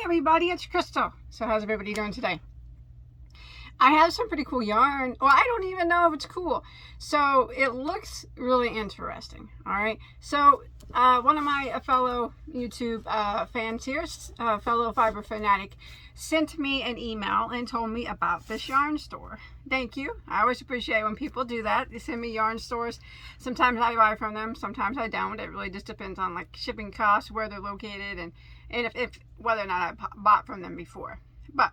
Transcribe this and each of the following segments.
everybody, it's Crystal. So how's everybody doing today? I have some pretty cool yarn. Well, I don't even know if it's cool. So it looks really interesting. All right. So one of my fellow YouTube fans here, fellow fiber fanatic, sent me an email and told me about this yarn store. Thank you. I always appreciate when people do that. They send me yarn stores. Sometimes I buy from them. Sometimes I don't. It really just depends on like shipping costs, where they're located, and if whether or not I bought from them before. But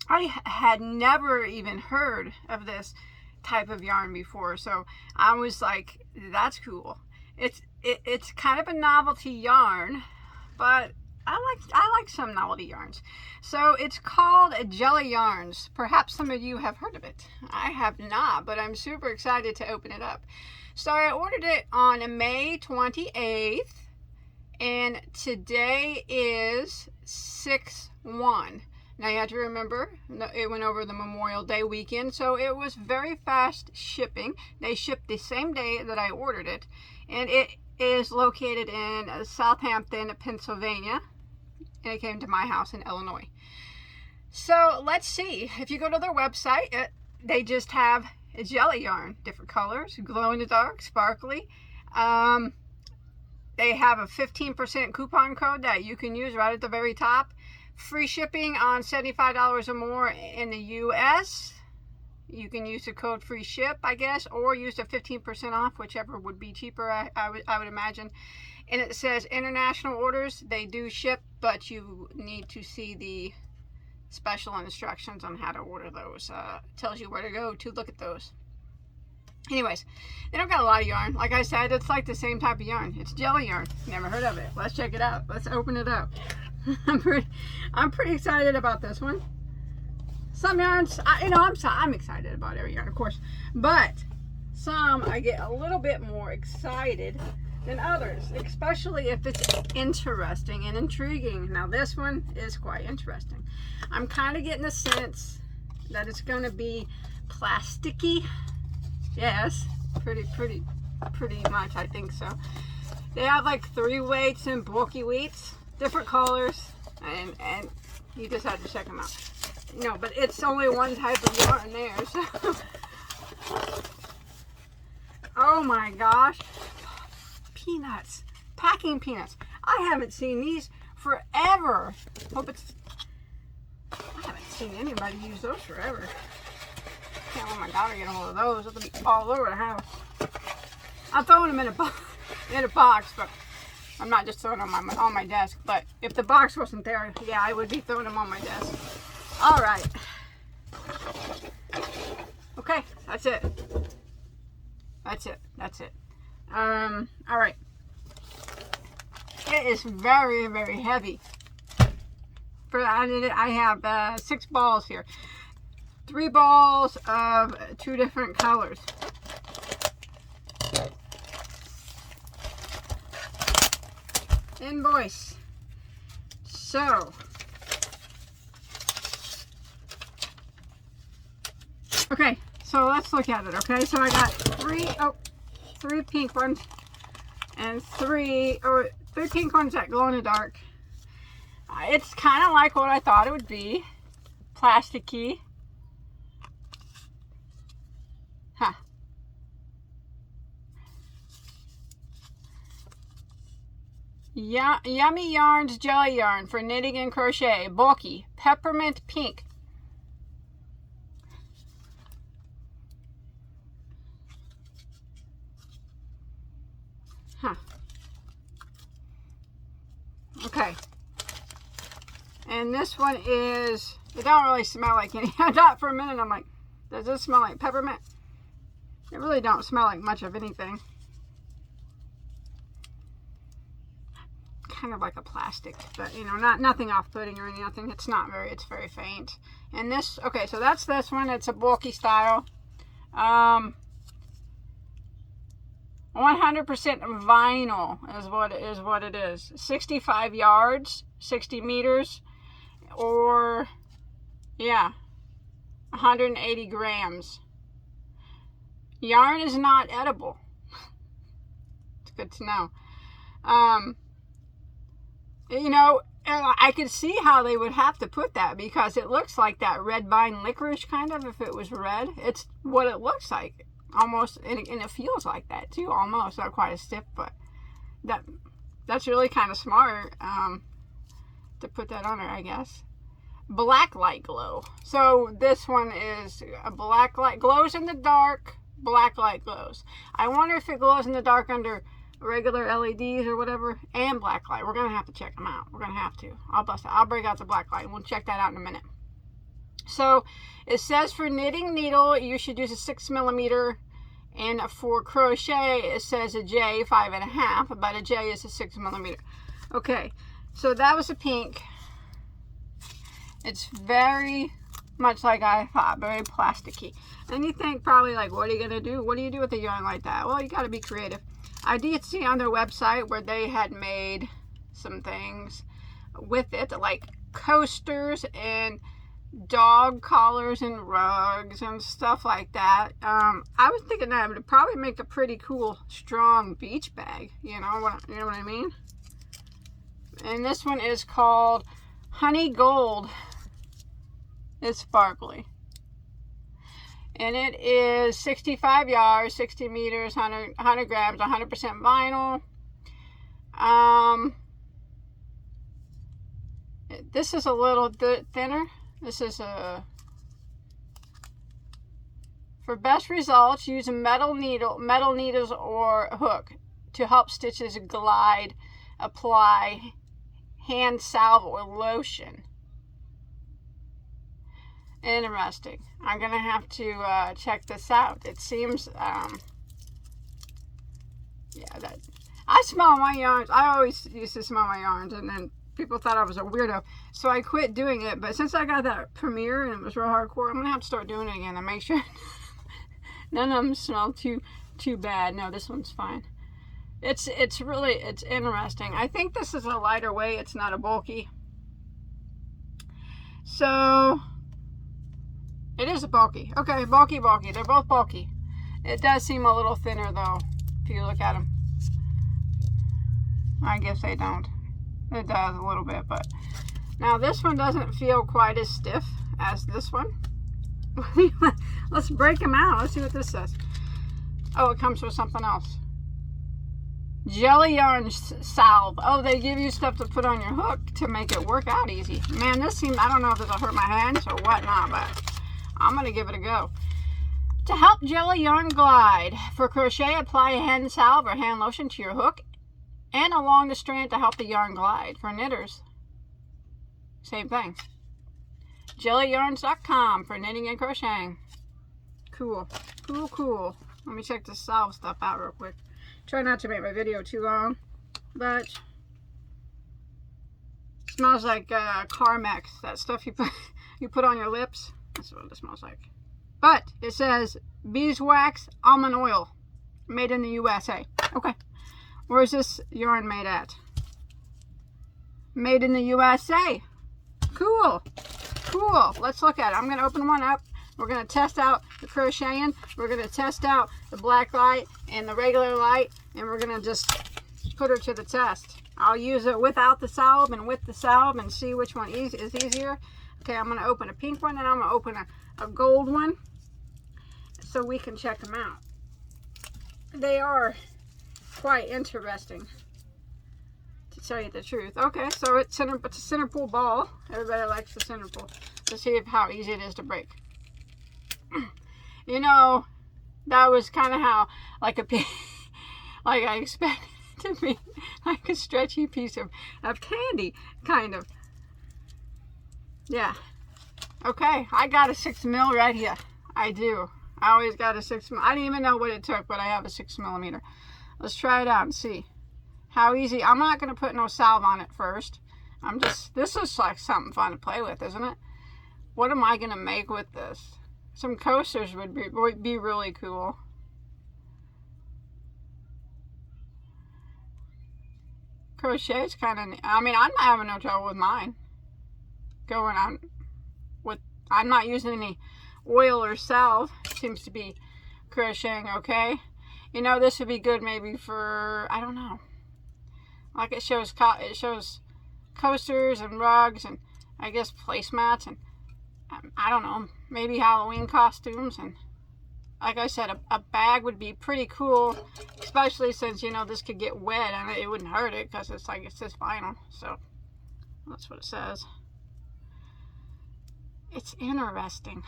I had never even heard of this type of yarn before, so I was like, that's cool. It's kind of a novelty yarn, but I like some novelty yarns. So it's called Jelly Yarns. Perhaps some of you have heard of it. I have not, but I'm super excited to open it up. So I ordered it on May 28th, and today is 6/1. Now you have to remember, it went over the Memorial Day weekend, so it was very fast shipping. They shipped the same day that I ordered it, and it is located in Southampton, Pennsylvania, and it came to my house in Illinois. So let's see. If you go to their website, they just have a jelly yarn, different colors, glow in the dark, sparkly. They have a 15% coupon code that you can use right at the very top. Free shipping on $75 or more in the US. You can use the code free ship, I guess, or use the 15% off, whichever would be cheaper, I would imagine. And it says international orders, they do ship, but you need to see the special instructions on how to order those. Tells you where to go to look at those. Anyways, they don't got a lot of yarn. Like I said, it's like the same type of yarn. It's jelly yarn. Never heard of it. Let's check it out. Let's open it up. I'm pretty excited about this one. Some yarns, I'm excited about every yarn, of course, but some I get a little bit more excited than others, especially if it's interesting and intriguing. Now this one is quite interesting. I'm kind of getting the sense that it's going to be plasticky. Yes, pretty much, I think so. They have like 3 weights and bulky weights, different colors, and you just have to check them out. No, but it's only one type of yarn there, so. Oh my gosh. Peanuts. Packing peanuts. I haven't seen these forever. I haven't seen anybody use those forever. Can't let my daughter get a hold of those. They'll be all over the house. I'm throwing them in a box, but I'm not just throwing them on my desk. But if the box wasn't there, yeah, I would be throwing them on my desk. All right. Okay, that's it. That's it. All right. It is very, very heavy. I have 6 balls here. 3 balls of 2 different colors. Invoice. So, okay, so let's look at it. Okay, so I got 3 pink ones and 3 pink ones that glow in the dark. It's kind of like what I thought it would be, plasticky. Huh. Yummy Yarns Jelly Yarn for knitting and crochet. Bulky. Peppermint pink. Huh. Okay. And this one is, it don't really smell like any. I thought for a minute, I'm like, does this smell like peppermint? It really don't smell like much of anything. Kind of like a plastic, but you know, nothing off-putting or anything. It's very faint. And this, okay, so that's this one. It's a bulky style. 100% vinyl is what it is. 65 yards, 60 meters, or yeah, 180 grams. Yarn is not edible. It's good to know. You know, I could see how they would have to put that, because it looks like that red vine licorice kind of, if it was red. It's what it looks like almost, and it feels like that too, almost. Not quite as stiff, but that's really kind of smart to put that on her, I guess. Black light glow. So this one is a black light, glows in the dark, black light glows. I wonder if it glows in the dark under regular LEDs or whatever, and black light. We're gonna have to check them out. We're gonna have to. I'll break out the black light and we'll check that out in a minute. So it says for knitting needle you should use a 6mm, and for crochet it says a J 5.5, but a J is a 6mm. Okay, so that was a pink. It's very much like I thought, very plasticky. And you think probably like, what are you gonna do? What do you do with a yarn like that? Well, you got to be creative. I did see on their website where they had made some things with it, like coasters and dog collars and rugs and stuff like that. I was thinking that would probably make a pretty cool, strong beach bag. You know what I mean? And this one is called Honey Gold. It's sparkly. And it is 65 yards, 60 meters, 100 grams, 100% vinyl. This is a little thinner. This is for best results, use a metal needles or hook to help stitches glide. Apply hand salve or lotion. Interesting. I'm gonna have to check this out. It seems yeah, that I smell my yarns. I always used to smell my yarns, and then people thought I was a weirdo, so I quit doing it. But since I got that premiere and it was real hardcore, I'm gonna have to start doing it again and make sure none of them smell too bad. No, this one's fine. It's interesting. I think this is a lighter weight. It's not a bulky. So it is a bulky. Okay, bulky. They're both bulky. It does seem a little thinner though, if you look at them. I guess they don't. It does a little bit, but now this one doesn't feel quite as stiff as this one. Let's break them out. Let's see what this says. Oh, it comes with something else. Jelly yarn salve. Oh, they give you stuff to put on your hook to make it work out easy. Man, this seems, I don't know if it'll hurt my hands or whatnot, but I'm going to give it a go. To help jelly yarn glide, for crochet, apply a hand salve or hand lotion to your hook and along the strand to help the yarn glide. For knitters, same thing. Jellyyarns.com for knitting and crocheting. Cool. Let me check the salve stuff out real quick. Try not to make my video too long, but it smells like Carmex, that stuff you put on your lips. That's what it smells like. But it says beeswax almond oil, made in the USA. Okay, where's this yarn made at? Made in the USA. Cool. Let's look at it. I'm going to open one up. We're going to test out the crocheting. We're going to test out the black light and the regular light, and we're going to just put her to the test. I'll use it without the salve and with the salve and see which one is easier. Okay, I'm going to open a pink one, and I'm going to open a gold one so we can check them out. They are quite interesting, to tell you the truth. Okay, so it's a center pull ball. Everybody likes the center pull. Let's see how easy it is to break. You know, that was kind of how, like I expected it to be, like a stretchy piece of candy, kind of. Yeah. Okay, I got a 6mm right here. I do. I always got a 6mm. I didn't even know what it took, but I have a 6mm. Let's try it out and see how easy. I'm not going to put no salve on it first. This is like something fun to play with, isn't it? What am I going to make with this? Some coasters would be really cool. Crochet's kind of, I mean, I'm not having no trouble with mine. Going on with, I'm not using any oil or salve. Seems to be crocheting okay. You know, this would be good maybe for, I don't know. Like it shows coasters and rugs and I guess placemats and I don't know, maybe Halloween costumes. And like I said, a bag would be pretty cool, especially since, you know, this could get wet and it wouldn't hurt it because it's like, it says vinyl. So that's what it says. It's interesting.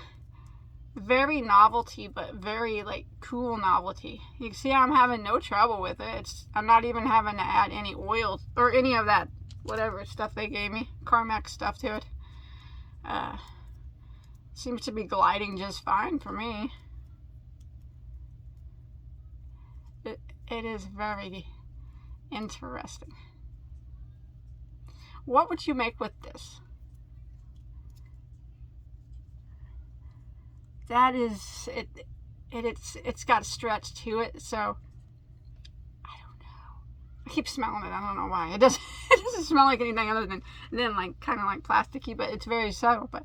Very novelty, but very like cool novelty. You can see I'm having no trouble with it. I'm not even having to add any oil or any of that whatever stuff they gave me, Carmex stuff to it. Seems to be gliding just fine for me. It is very interesting. What would you make with this? That is it. It's got a stretch to it, so I don't know. I keep smelling it. I don't know why. It doesn't smell like anything other than like kind of like plasticky, but it's very subtle. But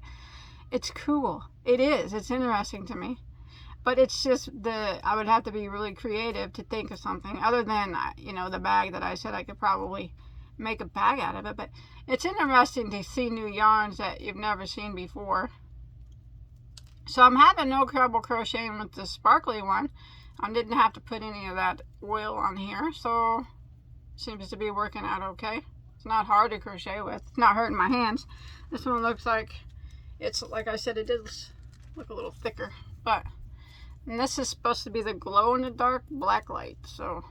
it's cool. It is. It's interesting to me. But it's just I would have to be really creative to think of something other than, you know, the bag that I said I could probably make a bag out of it. But it's interesting to see new yarns that you've never seen before. So I'm having no trouble crocheting with the sparkly one. I didn't have to put any of that oil on here, so seems to be working out okay. It's not hard to crochet with. It's not hurting my hands. This one looks like it's, like I said, it does look a little thicker. And this is supposed to be the glow-in-the-dark black light, so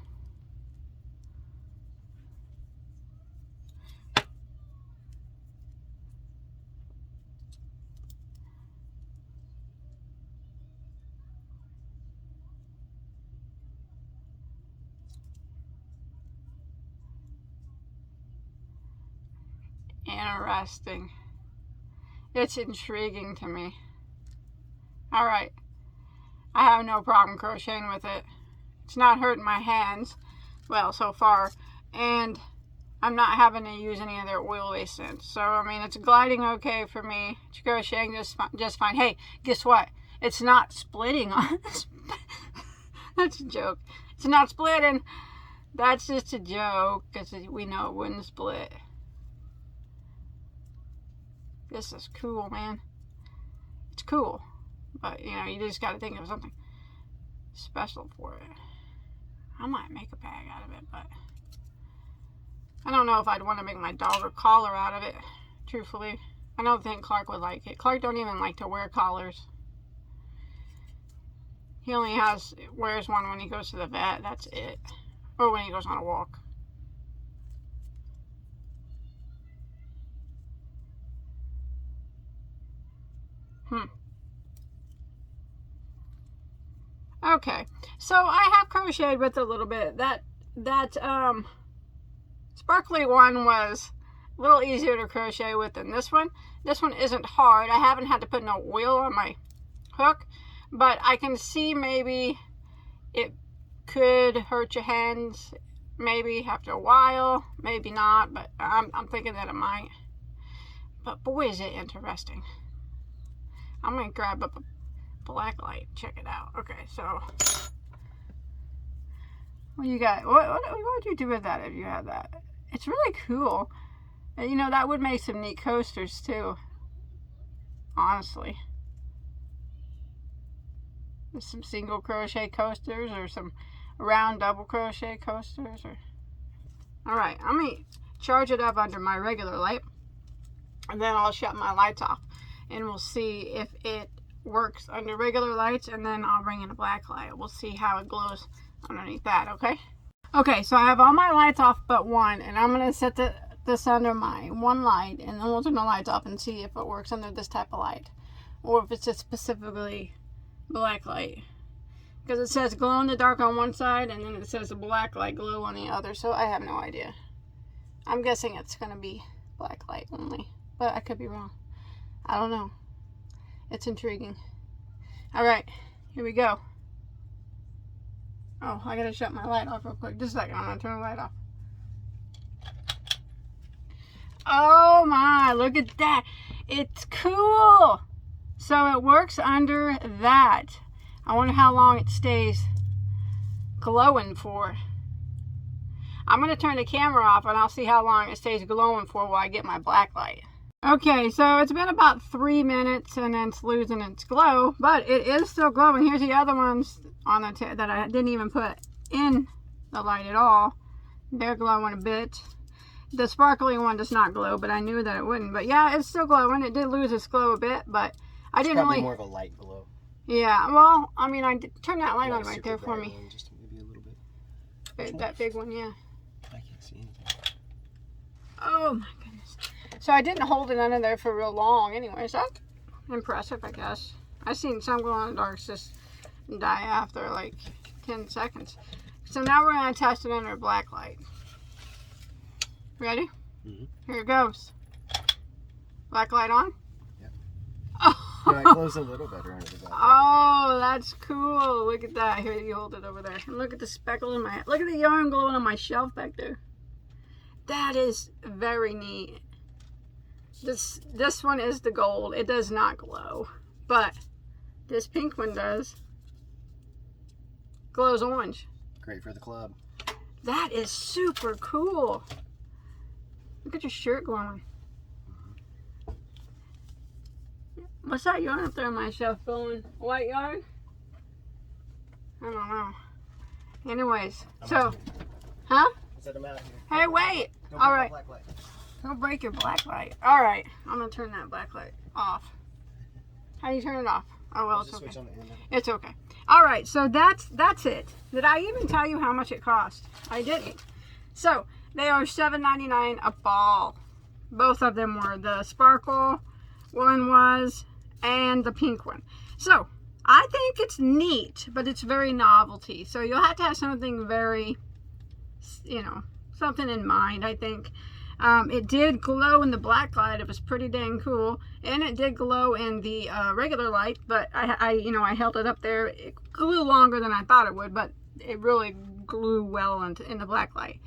interesting. It's intriguing to me. Alright. I have no problem crocheting with it. It's not hurting my hands. Well, so far. And I'm not having to use any of their oil-based scents. So, I mean, it's gliding okay for me. It's crocheting just fine. Hey, guess what? It's not splitting on this. That's a joke. It's not splitting. That's just a joke, because we know it wouldn't split. This is cool, man. It's cool. But, you know, you just got to think of something special for it. I might make a bag out of it, but I don't know if I'd want to make my dog a collar out of it, truthfully. I don't think Clark would like it. Clark don't even like to wear collars. He only wears one when he goes to the vet. That's it. Or when he goes on a walk. Okay, so I have crocheted with a little bit. That sparkly one was a little easier to crochet with than this one. This one isn't hard. I haven't had to put no oil on my hook, but I can see maybe it could hurt your hands maybe after a while, maybe not, but I'm thinking that it might. But boy, is it interesting. I'm going to grab up a black light. Check it out. Okay, so what you got? What would you do with that if you had that? It's really cool. You know, that would make some neat coasters too. Honestly. There's some single crochet coasters or some round double crochet coasters. Alright, I'm going to charge it up under my regular light. And then I'll shut my lights off. And we'll see if it works under regular lights, and then I'll bring in a black light. We'll see how it glows underneath that, okay? Okay, so I have all my lights off but one, and I'm going to set this under my one light, and then we'll turn the lights off and see if it works under this type of light, or if it's just specifically black light. Because it says glow in the dark on one side, and then it says a black light glow on the other, so I have no idea. I'm guessing it's going to be black light only, but I could be wrong. I don't know. It's intriguing. Alright, here we go. Oh, I gotta shut my light off real quick. Just a second, I'm gonna turn the light off. Oh my, look at that. It's cool. So it works under that. I wonder how long it stays glowing for. I'm going to turn the camera off and I'll see how long it stays glowing for while I get my black light. Okay, so it's been about 3 minutes and then it's losing its glow, but it is still glowing. Here's the other ones on the that I didn't even put in the light at all. They're glowing a bit. The sparkly one does not glow, but I knew that it wouldn't. But yeah, it's still glowing. It did lose its glow a bit, but I didn't really... more of a light glow. Yeah, well, I mean, I turned that light on right there for me. Just maybe a little bit. That big one, yeah. I can't see anything. Oh my goodness. So I didn't hold it under there for real long anyway, so that's impressive, I guess. I've seen some glow-in-the-darks just die after like 10 seconds. So now we're going to test it under a black light. Ready? Mm-hmm. Here it goes. Black light on? Yep. Oh. Yeah, it glows a little better under the black light. Oh, that's cool. Look at that. Here, you hold it over there. And look at the speckles in my... Look at the yarn glowing on my shelf back there. That is very neat. This one is the gold. It does not glow. But this pink one does. Glows orange. Great for the club. That is super cool. Look at your shirt glowing. What's that yarn up there on my shelf glowing? White yarn? I don't know. Anyways, so, huh? Set them out here. Hey, wait. All right. Don't break your black light. All right. I'm going to turn that black light off. How do you turn it off? Oh, well, it's okay. It's okay. All right. So that's it. Did I even tell you how much it cost? I didn't. So they are $7.99 a ball. Both of them were. The sparkle one was, and the pink one. So I think it's neat, but it's very novelty. So you'll have to have something very, something in mind, I think. It did glow in the black light. It was pretty dang cool. And it did glow in the regular light, but I held it up there. It grew longer than I thought it would, but it really grew well in the black light.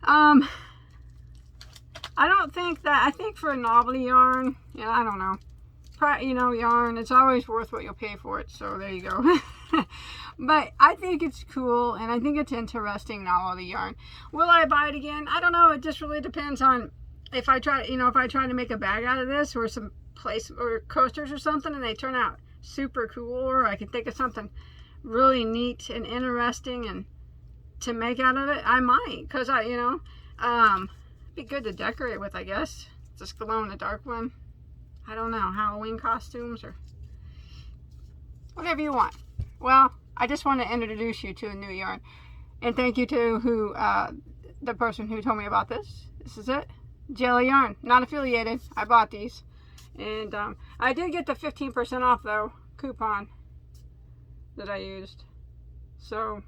I don't think that, I think for a novelty yarn, I don't know. Yarn, it's always worth what you'll pay for it. So there you go. But I think it's cool, and I think it's interesting novelty yarn. Will I buy it again? I don't know. It just really depends on if I try, if I try to make a bag out of this or some or coasters or something, and they turn out super cool, or I can think of something really neat and interesting and to make out of it, I might, because be good to decorate with, I guess. Just glow in the dark one. I don't know, Halloween costumes or whatever you want. Well, I just want to introduce you to a new yarn, and thank you to the person who told me about this. This is it, Jelly Yarn, not affiliated. I bought these, and I did get the 15% off though coupon that I used. So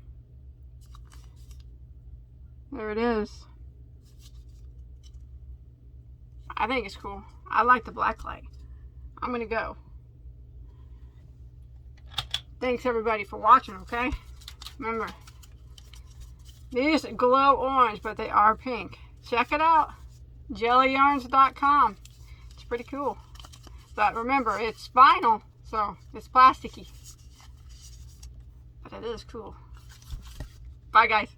there it is. I think it's cool. I like the black light. I'm gonna go. Thanks everybody for watching, okay? Remember, these glow orange, but they are pink. Check it out. jellyyarns.com. It's pretty cool. But remember, it's vinyl, so it's plasticky. But it is cool. Bye, guys.